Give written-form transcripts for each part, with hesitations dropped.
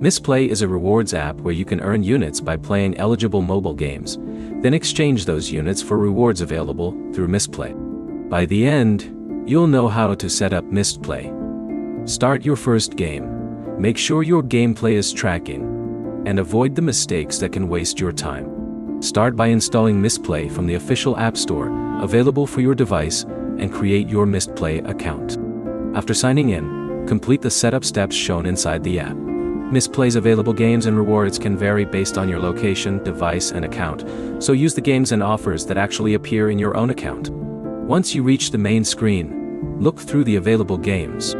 Mistplay is a rewards app where you can earn units by playing eligible mobile games, then exchange those units for rewards available through Mistplay. By the end, you'll know how to set up Mistplay. Start your first game. Make sure your gameplay is tracking, and avoid the mistakes that can waste your time. Start by installing Mistplay from the official App Store, available for your device, and create your Mistplay account. After signing in, complete the setup steps shown inside the app. Mistplay's available games and rewards can vary based on your location, device, and account, so use the games and offers that actually appear in your own account. Once you reach the main screen, look through the available games.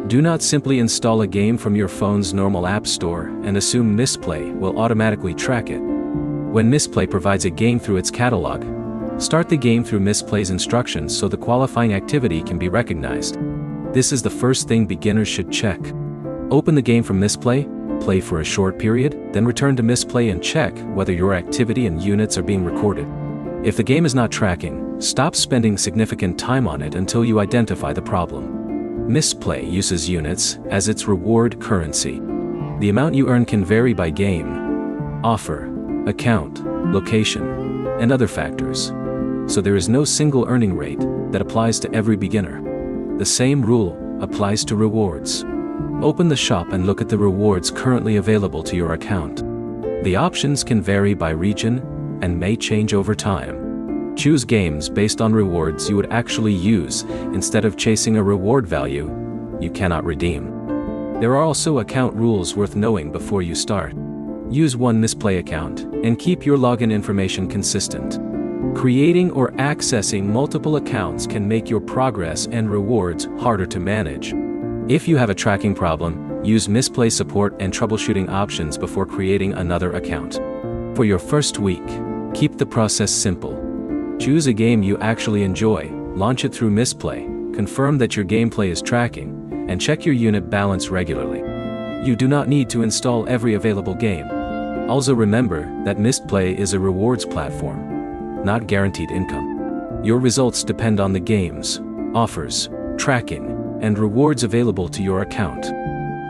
Do not simply install a game from your phone's normal app store and assume Mistplay will automatically track it. When Mistplay provides a game through its catalog, start the game through Mistplay's instructions so the qualifying activity can be recognized. This is the first thing beginners should check. Open the game from Mistplay, play for a short period, then return to Mistplay and check whether your activity and units are being recorded. If the game is not tracking, stop spending significant time on it until you identify the problem. Mistplay uses units as its reward currency. The amount you earn can vary by game, offer, account, location, and other factors, so there is no single earning rate that applies to every beginner. The same rule applies to rewards. Open the shop and look at the rewards currently available to your account. The options can vary by region and may change over time. Choose games based on rewards you would actually use instead of chasing a reward value you cannot redeem. There are also account rules worth knowing before you start. Use one Mistplay account and keep your login information consistent. Creating or accessing multiple accounts can make your progress and rewards harder to manage. If you have a tracking problem, use Mistplay support and troubleshooting options before creating another account. For your first week, keep the process simple. Choose a game you actually enjoy, launch it through Mistplay, confirm that your gameplay is tracking, and check your unit balance regularly. You do not need to install every available game. Also remember that Mistplay is a rewards platform, not guaranteed income. Your results depend on the games, offers, tracking, and rewards available to your account.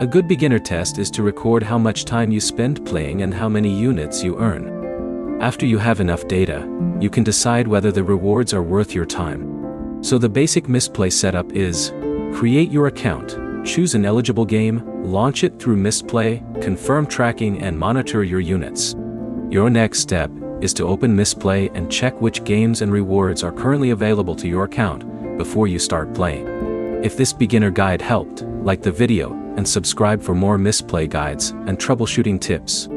A good beginner test is to record how much time you spend playing and how many units you earn. After you have enough data, you can decide whether the rewards are worth your time. So the basic Mistplay setup is: create your account, choose an eligible game, launch it through Mistplay, confirm tracking and monitor your units. Your next step is to open Mistplay and check which games and rewards are currently available to your account before you start playing. If this beginner guide helped, like the video and subscribe for more Mistplay guides and troubleshooting tips.